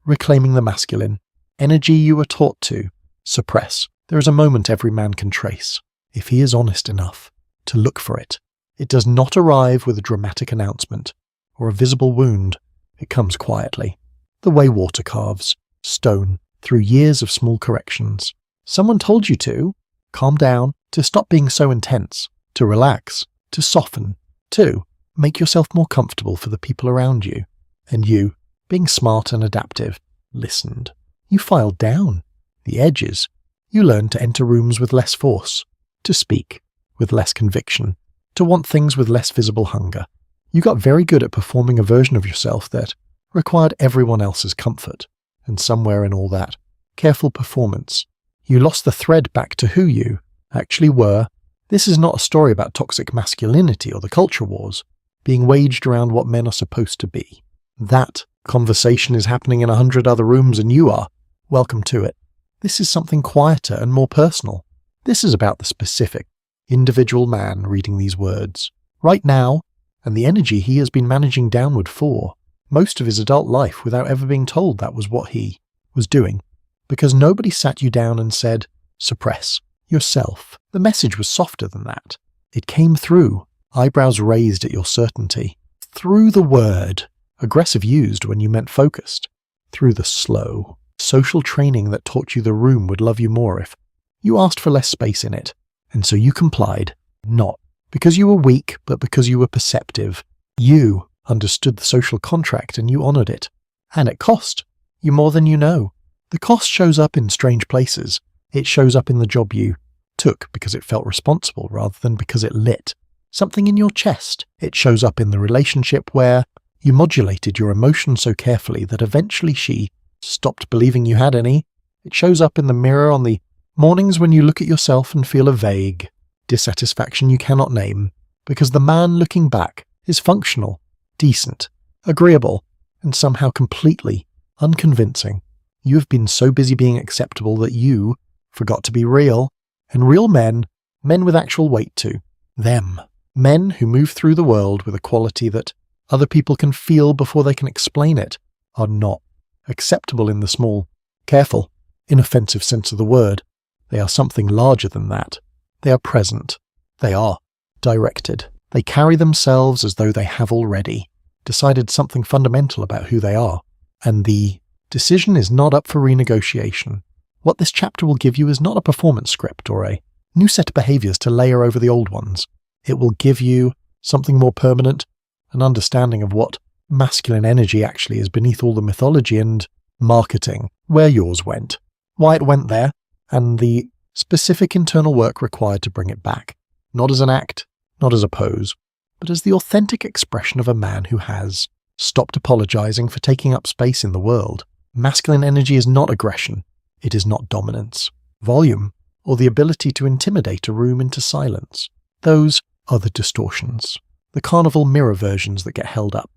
reclaiming the masculine, energy you were taught to suppress. There is a moment every man can trace, if he is honest enough to look for it. It does not arrive with a dramatic announcement or a visible wound. It comes quietly, the way water carves stone through years of small corrections. Someone told you to calm down, to stop being so intense, to relax, to soften, to make yourself more comfortable for the people around you. And you, being smart and adaptive, listened. You filed down the edges. You learned to enter rooms with less force, to speak with less conviction, to want things with less visible hunger. You got very good at performing a version of yourself that required everyone else's comfort. And somewhere in all that careful performance, you lost the thread back to who you actually were. This is not a story about toxic masculinity or the culture wars being waged around what men are supposed to be. That conversation is happening in 100 other rooms and you are welcome to it. This is something quieter and more personal. This is about the specific, individual man reading these words right now and the energy he has been managing downward for most of his adult life without ever being told that was what he was doing. Because nobody sat you down and said, suppress yourself. The message was softer than that. It came through, eyebrows raised at your certainty, through the word, aggressive used when you meant focused, through the slow, social training that taught you the room would love you more if you asked for less space in it. And so you complied, not because you were weak, but because you were perceptive. You understood the social contract and you honored it. And it cost you more than you know. The cost shows up in strange places. It shows up in the job you took because it felt responsible rather than because it lit something in your chest. It shows up in the relationship where you modulated your emotions so carefully that eventually she stopped believing you had any. It shows up in the mirror on the mornings when you look at yourself and feel a vague dissatisfaction you cannot name, because the man looking back is functional, decent, agreeable, and somehow completely unconvincing. You have been so busy being acceptable that you forgot to be real. And real men with actual weight to them. Men who move through the world with a quality that other people can feel before they can explain it, are not acceptable in the small, careful, inoffensive sense of the word. They are something larger than that. They are present. They are directed. They carry themselves as though they have already decided something fundamental about who they are. And the decision is not up for renegotiation. What this chapter will give you is not a performance script or a new set of behaviors to layer over the old ones. It will give you something more permanent, an understanding of what masculine energy actually is beneath all the mythology and marketing, where yours went, why it went there, and the specific internal work required to bring it back. Not as an act, not as a pose, but as the authentic expression of a man who has stopped apologizing for taking up space in the world. Masculine energy is not aggression. It is not dominance, volume, or the ability to intimidate a room into silence. Those are the distortions, the carnival mirror versions that get held up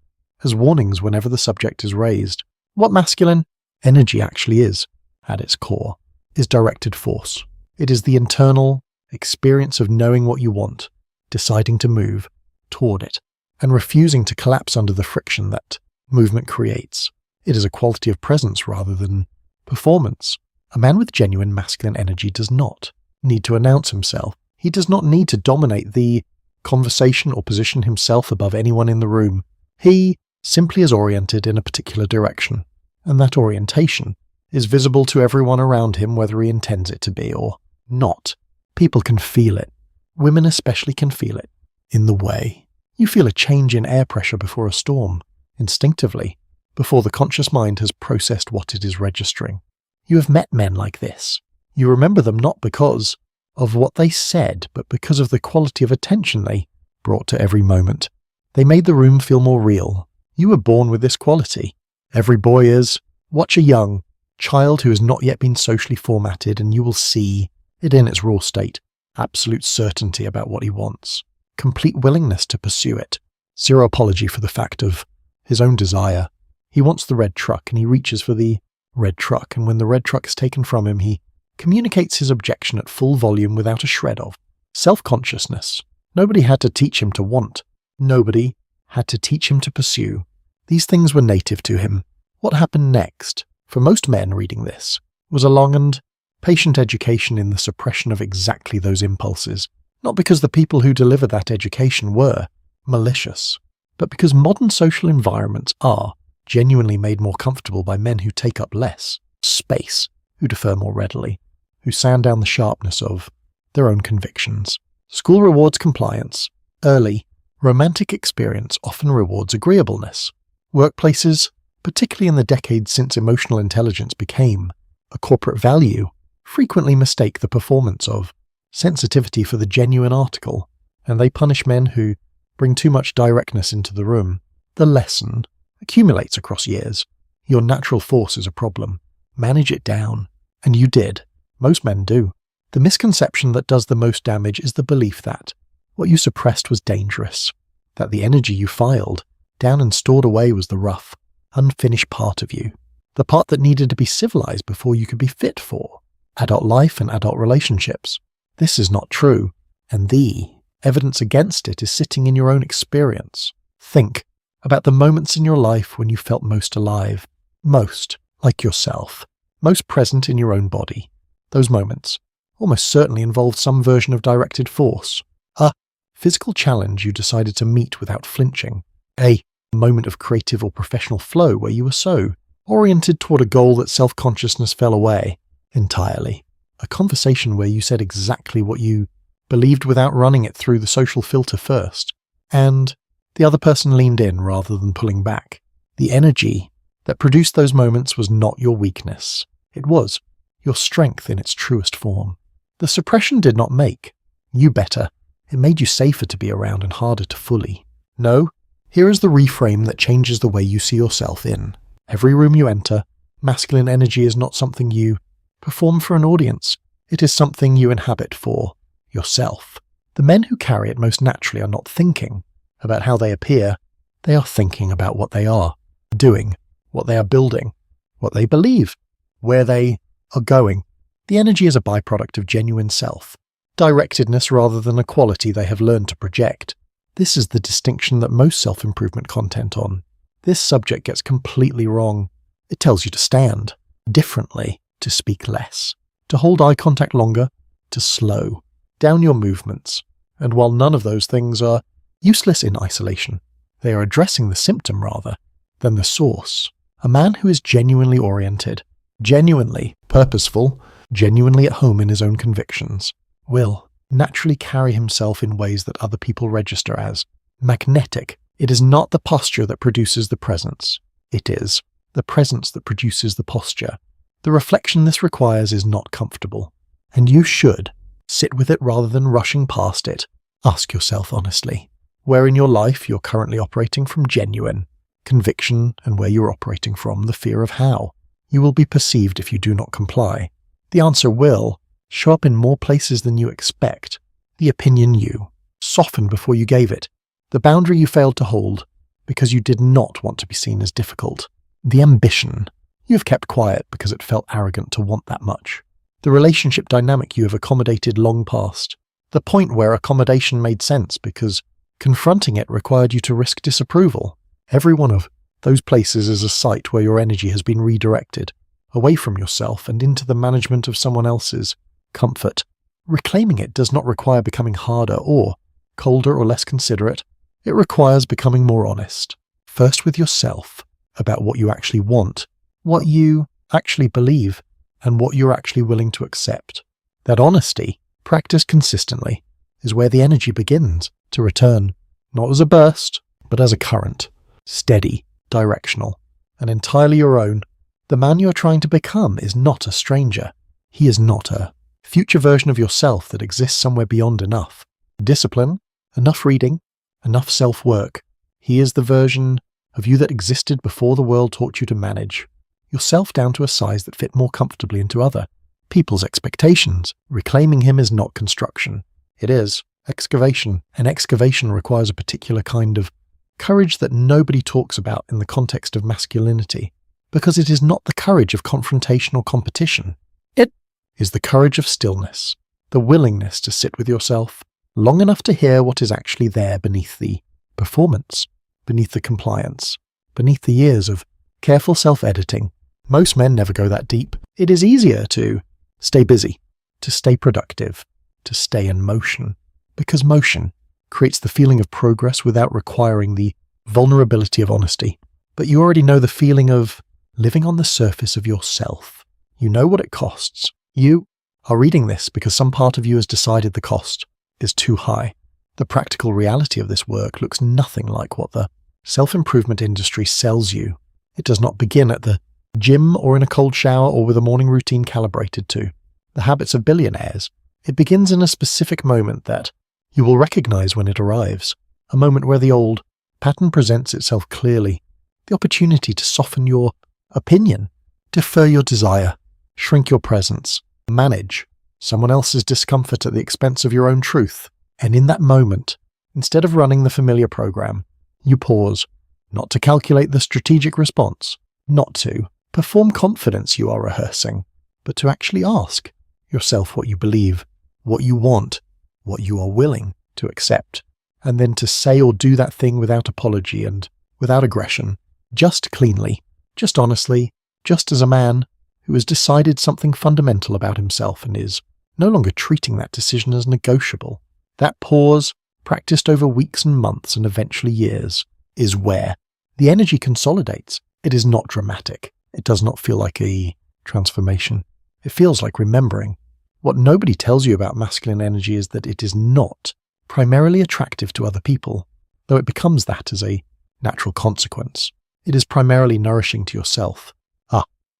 as warnings whenever the subject is raised. What masculine energy actually is, at its core, is directed force. It is the internal experience of knowing what you want, deciding to move toward it, and refusing to collapse under the friction that movement creates. It is a quality of presence rather than performance. A man with genuine masculine energy does not need to announce himself. He does not need to dominate the conversation or position himself above anyone in the room. He simply is oriented in a particular direction, and that orientation is visible to everyone around him whether he intends it to be or not. People can feel it. Women especially can feel it. In the way you feel a change in air pressure before a storm, instinctively, before the conscious mind has processed what it is registering. You have met men like this. You remember them not because of what they said, but because of the quality of attention they brought to every moment. They made the room feel more real. You were born with this quality. Every boy is. Watch a young child who has not yet been socially formatted, and you will see it in its raw state. Absolute certainty about what he wants. Complete willingness to pursue it. Zero apology for the fact of his own desire. He wants the red truck, and he reaches for the red truck, and when the red truck is taken from him, he communicates his objection at full volume without a shred of self-consciousness. Nobody had to teach him to want. Nobody had to teach him to pursue. These things were native to him. What happened next? for most men reading this, was a long and patient education in the suppression of exactly those impulses, not because the people who deliver that education were malicious, but because modern social environments are genuinely made more comfortable by men who take up less space, who defer more readily, who sand down the sharpness of their own convictions. School rewards compliance. Early, romantic experience often rewards agreeableness. Workplaces, particularly in the decades since emotional intelligence became a corporate value, frequently mistake the performance of sensitivity for the genuine article, and they punish men who bring too much directness into the room. The lesson accumulates across years. Your natural force is a problem. Manage it down. And you did. Most men do. The misconception that does the most damage is the belief that what you suppressed was dangerous, that the energy you filed down and stored away was the rough, unfinished part of you, the part that needed to be civilized before you could be fit for adult life and adult relationships. This is not true, and the evidence against it is sitting in your own experience. Think about the moments in your life when you felt most alive, most like yourself, most present in your own body. Those moments almost certainly involved some version of directed force, a physical challenge you decided to meet without flinching, a moment of creative or professional flow where you were so oriented toward a goal that self-consciousness fell away entirely, a conversation where you said exactly what you believed without running it through the social filter first, and the other person leaned in rather than pulling back. The energy that produced those moments was not your weakness. It was your strength in its truest form. The suppression did not make you better. It made you safer to be around and harder to fully. No, here is the reframe that changes the way you see yourself in every room you enter. Masculine energy is not something you perform for an audience. It is something you inhabit for yourself. The men who carry it most naturally are not thinking about how they appear. They are thinking about what they are doing, what they are building, what they believe, where they are going. The energy is a byproduct of genuine self, directedness rather than a quality they have learned to project. This is the distinction that most self-improvement content on this subject gets completely wrong. It tells you to stand differently, to speak less, to hold eye contact longer, to slow down your movements. And while none of those things are useless in isolation, they are addressing the symptom rather than the source. A man who is genuinely oriented, genuinely purposeful, genuinely at home in his own convictions, will naturally carry himself in ways that other people register as magnetic. It is not the posture that produces the presence. It is the presence that produces the posture. The reflection this requires is not comfortable, and you should sit with it rather than rushing past it. Ask yourself honestly, where in your life you're currently operating from genuine conviction and where you're operating from the fear of how you will be perceived if you do not comply. The answer will show up in more places than you expect. The opinion you softened before you gave it. The boundary you failed to hold because you did not want to be seen as difficult. The ambition you have kept quiet because it felt arrogant to want that much. The relationship dynamic you have accommodated long past. The point where accommodation made sense because confronting it required you to risk disapproval. Every one of those places is a site where your energy has been redirected, away from yourself and into the management of someone else's comfort. Reclaiming it does not require becoming harder or colder or less considerate. It requires becoming more honest, first with yourself, about what you actually want, what you actually believe, and what you're actually willing to accept. That honesty, practiced consistently, is where the energy begins to return, not as a burst, but as a current, steady, directional, and entirely your own. The man you are trying to become is not a stranger. He is not a future version of yourself that exists somewhere beyond enough discipline, enough reading, enough self-work. He is the version of you that existed before the world taught you to manage yourself down to a size that fit more comfortably into other people's expectations. Reclaiming him is not construction. It is excavation, and excavation requires a particular kind of courage that nobody talks about in the context of masculinity, because it is not the courage of confrontation or competition. It is the courage of stillness, the willingness to sit with yourself long enough to hear what is actually there beneath the performance, beneath the compliance, beneath the years of careful self-editing. Most men never go that deep. It is easier to stay busy, to stay productive, to stay in motion, because motion creates the feeling of progress without requiring the vulnerability of honesty. But you already know the feeling of living on the surface of yourself. You know what it costs. You are reading this because some part of you has decided the cost is too high. The practical reality of this work looks nothing like what the self-improvement industry sells you. It does not begin at the gym or in a cold shower or with a morning routine calibrated to the habits of billionaires. It begins in a specific moment that you will recognize when it arrives, a moment where the old pattern presents itself clearly, the opportunity to soften your opinion, defer your desire, shrink your presence, manage someone else's discomfort at the expense of your own truth. And in that moment, instead of running the familiar program, you pause, not to calculate the strategic response, not to perform confidence you are rehearsing, but to actually ask yourself what you believe, what you want, what you are willing to accept, and then to say or do that thing without apology and without aggression, just cleanly, just honestly, just as a man who has decided something fundamental about himself and is no longer treating that decision as negotiable. That pause, practiced over weeks and months and eventually years, is where the energy consolidates. It is not dramatic. It does not feel like a transformation. It feels like remembering. What nobody tells you about masculine energy is that it is not primarily attractive to other people, though it becomes that as a natural consequence. It is primarily nourishing to yourself.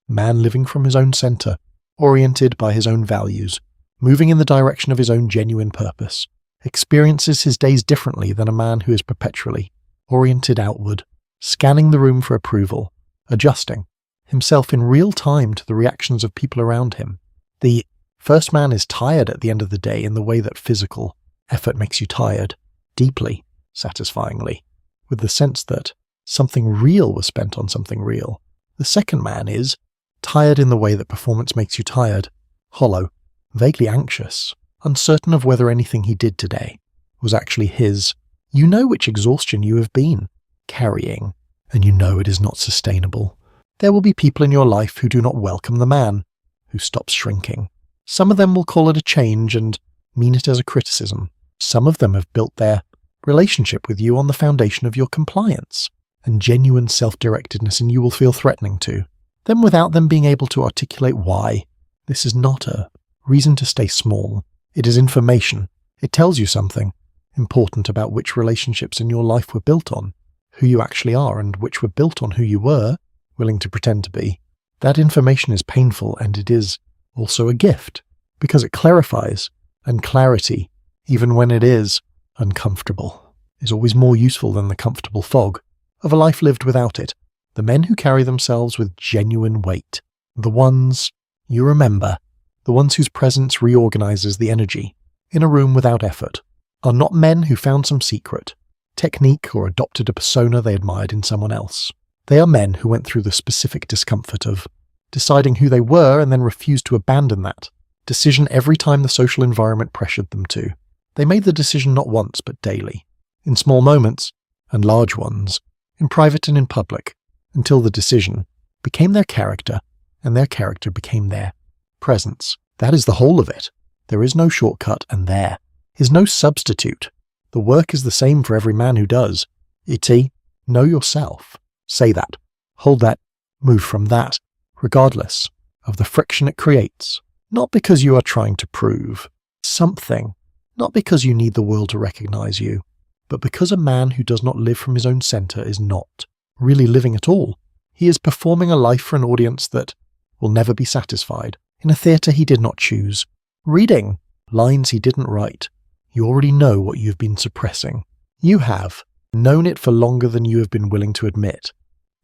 Man living from his own center, oriented by his own values, moving in the direction of his own genuine purpose, experiences his days differently than a man who is perpetually oriented outward, scanning the room for approval, adjusting himself in real time to the reactions of people around him. The first man is tired at the end of the day in the way that physical effort makes you tired, deeply, satisfyingly, with the sense that something real was spent on something real. The second man is tired in the way that performance makes you tired, hollow, vaguely anxious, uncertain of whether anything he did today was actually his. You know which exhaustion you have been carrying, and you know it is not sustainable. There will be people in your life who do not welcome the man, who stops shrinking. Some of them will call it a change and mean it as a criticism. Some of them have built their relationship with you on the foundation of your compliance and genuine self-directedness, and you will feel threatening to them without them being able to articulate why. This is not a reason to stay small. It is information. It tells you something important about which relationships in your life were built on who you actually are and which were built on who you were willing to pretend to be. That information is painful, and it is also a gift because it clarifies, and clarity, even when it is uncomfortable, is always more useful than the comfortable fog of a life lived without it. The men who carry themselves with genuine weight, the ones you remember, the ones whose presence reorganizes the energy in a room without effort, are not men who found some secret technique or adopted a persona they admired in someone else. They are men who went through the specific discomfort of deciding who they were and then refused to abandon that decision every time the social environment pressured them to. They made the decision not once but daily, in small moments and large ones, in private and in public, until the decision became their character and their character became their presence. That is the whole of it. There is no shortcut, and there is no substitute. The work is the same for every man who does. E.T., know yourself. Say that. Hold that. Move from that, regardless of the friction it creates. Not because you are trying to prove something, not because you need the world to recognize you, but because a man who does not live from his own center is not really living at all. He is performing a life for an audience that will never be satisfied, in a theater he did not choose, reading lines he didn't write. You already know what you've been suppressing. You have known it for longer than you have been willing to admit.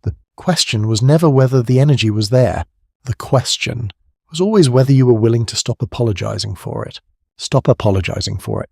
The question was never whether the energy was there. The question was always whether you were willing to stop apologizing for it. Stop apologizing for it.